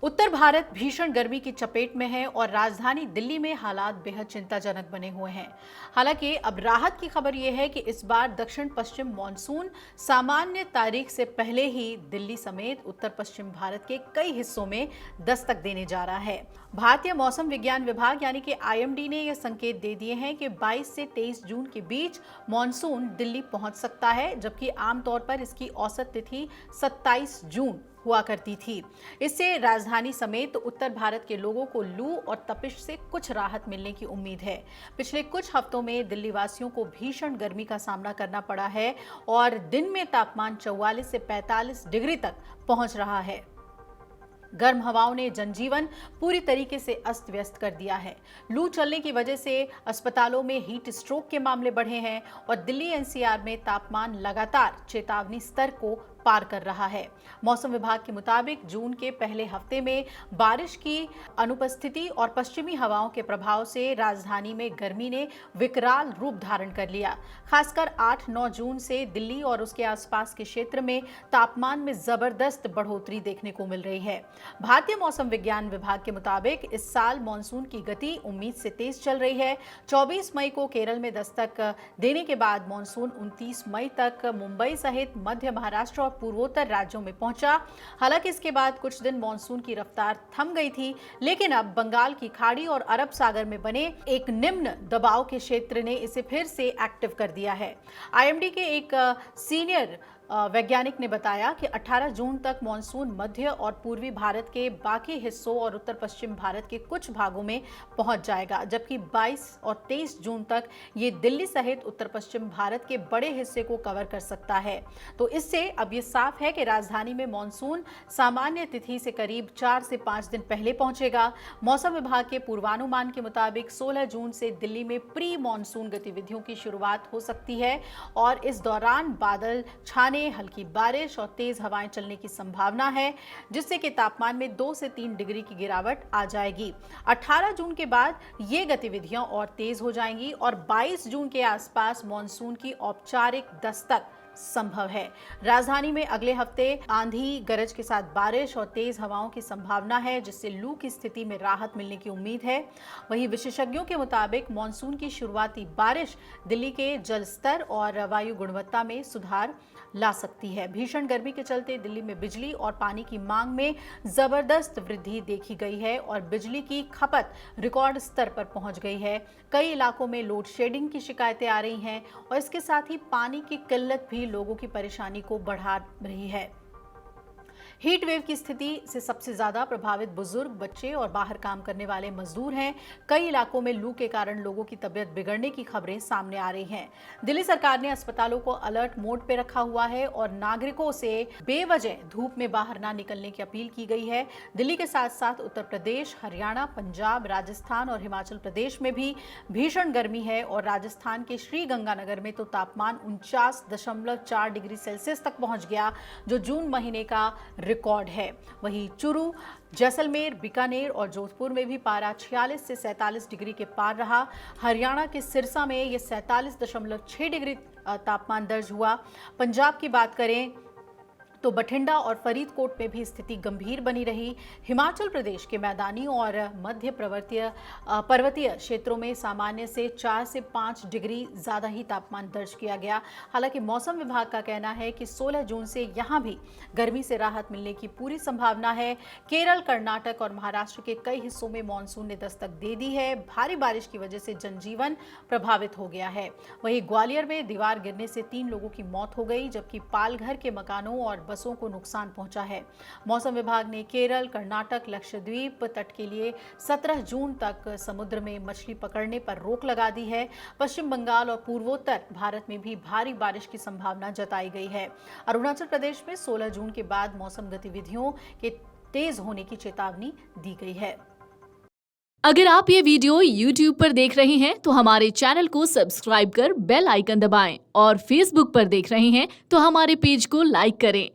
उत्तर भारत भीषण गर्मी की चपेट में है और राजधानी दिल्ली में हालात बेहद चिंताजनक बने हुए हैं। हालांकि अब राहत की खबर यह है कि इस बार दक्षिण पश्चिम मानसून सामान्य तारीख से पहले ही दिल्ली समेत उत्तर पश्चिम भारत के कई हिस्सों में दस्तक देने जा रहा है। भारतीय मौसम विज्ञान विभाग यानी कि आईएमडी ने यह संकेत दे दिए हैं कि 22 से 23 जून के बीच मानसून दिल्ली पहुंच सकता है, जबकि आमतौर पर इसकी औसत तिथि 27 जून हुआ करती थी। इससे राजधानी समेत उत्तर भारत के लोगों को लू और तपिश से कुछ राहत मिलने की उम्मीद है। पिछले कुछ हफ्तों में दिल्ली वासियों को भीषण गर्मी का सामना करना पड़ा है और दिन में तापमान 44 से 45 डिग्री तक पहुंच रहा है। गर्म हवाओं ने जनजीवन पूरी तरीके से अस्त व्यस्त कर दिया है। लू चलने की वजह से अस्पतालों में हीट स्ट्रोक के मामले बढ़े हैं और दिल्ली एनसीआर में तापमान लगातार चेतावनी स्तर को पार कर रहा है। मौसम विभाग के मुताबिक जून के पहले हफ्ते में बारिश की अनुपस्थिति और पश्चिमी हवाओं के प्रभाव से राजधानी में गर्मी ने विकराल रूप धारण कर लिया। खासकर 8-9 जून से दिल्ली और उसके आसपास के क्षेत्र में तापमान में जबरदस्त बढ़ोतरी देखने को मिल रही है। भारतीय मौसम विज्ञान विभाग के मुताबिक इस साल मानसून की गति उम्मीद से तेज चल रही है। 24 मई को केरल में दस्तक देने के बाद मानसून 29 मई तक मुंबई सहित मध्य महाराष्ट्र और पूर्वोत्तर राज्यों में पहुंचा। हालांकि इसके बाद कुछ दिन मानसून की रफ्तार थम गई थी, लेकिन अब बंगाल की खाड़ी और अरब सागर में बने एक निम्न दबाव के क्षेत्र ने इसे फिर से एक्टिव कर दिया है। आईएमडी के एक सीनियर वैज्ञानिक ने बताया कि 18 जून तक मानसून मध्य और पूर्वी भारत के बाकी हिस्सों और उत्तर पश्चिम भारत के कुछ भागों में पहुंच जाएगा, जबकि 22 और 23 जून तक ये दिल्ली सहित उत्तर पश्चिम भारत के बड़े हिस्से को कवर कर सकता है। तो इससे अब ये साफ है कि राजधानी में मानसून सामान्य तिथि से करीब 4 से 5 दिन पहले पहुंचेगा। मौसम विभाग के पूर्वानुमान के मुताबिक 16 जून से दिल्ली में प्री मानसून गतिविधियों की शुरुआत हो सकती है और इस दौरान बादल छाने, हल्की बारिश और तेज हवाएं चलने की संभावना है, जिससे कि तापमान में 2 से 3 डिग्री की गिरावट आ जाएगी। 18 जून के बाद ये गतिविधियां और तेज हो जाएंगी और 22 जून के आसपास मानसून की औपचारिक दस्तक संभव है। राजधानी में अगले हफ्ते आंधी गरज के साथ बारिश और तेज हवाओं की संभावना है, जिससे लू की स्थिति में राहत मिलने की उम्मीद है। वहीं विशेषज्ञों के मुताबिक मानसून की शुरुआती बारिश दिल्ली के जल स्तर और वायु गुणवत्ता में सुधार ला सकती है। भीषण गर्मी के चलते दिल्ली में बिजली और पानी की मांग में जबरदस्त वृद्धि देखी गई है और बिजली की खपत रिकॉर्ड स्तर पर पहुंच गई है। कई इलाकों में लोड शेडिंग की शिकायतें आ रही हैं और इसके साथ ही पानी की किल्लत भी लोगों की परेशानी को बढ़ा रही है। हीट वेव की स्थिति से सबसे ज्यादा प्रभावित बुजुर्ग, बच्चे और बाहर काम करने वाले मजदूर हैं। कई इलाकों में लू के कारण लोगों की तबीयत बिगड़ने की खबरें सामने आ रही हैं। दिल्ली सरकार ने अस्पतालों को अलर्ट मोड पे रखा हुआ है और नागरिकों से बेवजह धूप में बाहर ना निकलने की अपील की गई है। दिल्ली के साथ साथ उत्तर प्रदेश, हरियाणा, पंजाब, राजस्थान और हिमाचल प्रदेश में भी भीषण गर्मी है और राजस्थान के श्रीगंगानगर में तो तापमान 49.4 डिग्री सेल्सियस तक पहुंच गया, जो जून महीने का रिकॉर्ड है। वहीं चुरू, जैसलमेर, बीकानेर और जोधपुर में भी पारा 46 से 47 डिग्री के पार रहा। हरियाणा के सिरसा में ये 47.6 डिग्री तापमान दर्ज हुआ। पंजाब की बात करें तो बठिंडा और फरीदकोट में भी स्थिति गंभीर बनी रही। हिमाचल प्रदेश के मैदानी और मध्य पर्वतीय क्षेत्रों में सामान्य से 4 से 5 डिग्री ज़्यादा ही तापमान दर्ज किया गया। हालांकि मौसम विभाग का कहना है कि 16 जून से यहाँ भी गर्मी से राहत मिलने की पूरी संभावना है। केरल, कर्नाटक और महाराष्ट्र के कई हिस्सों में मानसून ने दस्तक दे दी है। भारी बारिश की वजह से जनजीवन प्रभावित हो गया है। वहीं ग्वालियर में दीवार गिरने से 3 लोगों की मौत हो गई, जबकि पालघर के मकानों और बसों को नुकसान पहुंचा है। मौसम विभाग ने केरल, कर्नाटक, लक्षद्वीप तट के लिए 17 जून तक समुद्र में मछली पकड़ने पर रोक लगा दी है। पश्चिम बंगाल और पूर्वोत्तर भारत में भी भारी बारिश की संभावना जताई गई है। अरुणाचल प्रदेश में 16 जून के बाद मौसम गतिविधियों के तेज होने की चेतावनी दी गई है। अगर आप ये वीडियो YouTube पर देख रहे हैं तो हमारे चैनल को सब्सक्राइब कर बेल आइकन दबाएं और Facebook पर देख रहे हैं तो हमारे पेज को लाइक करें।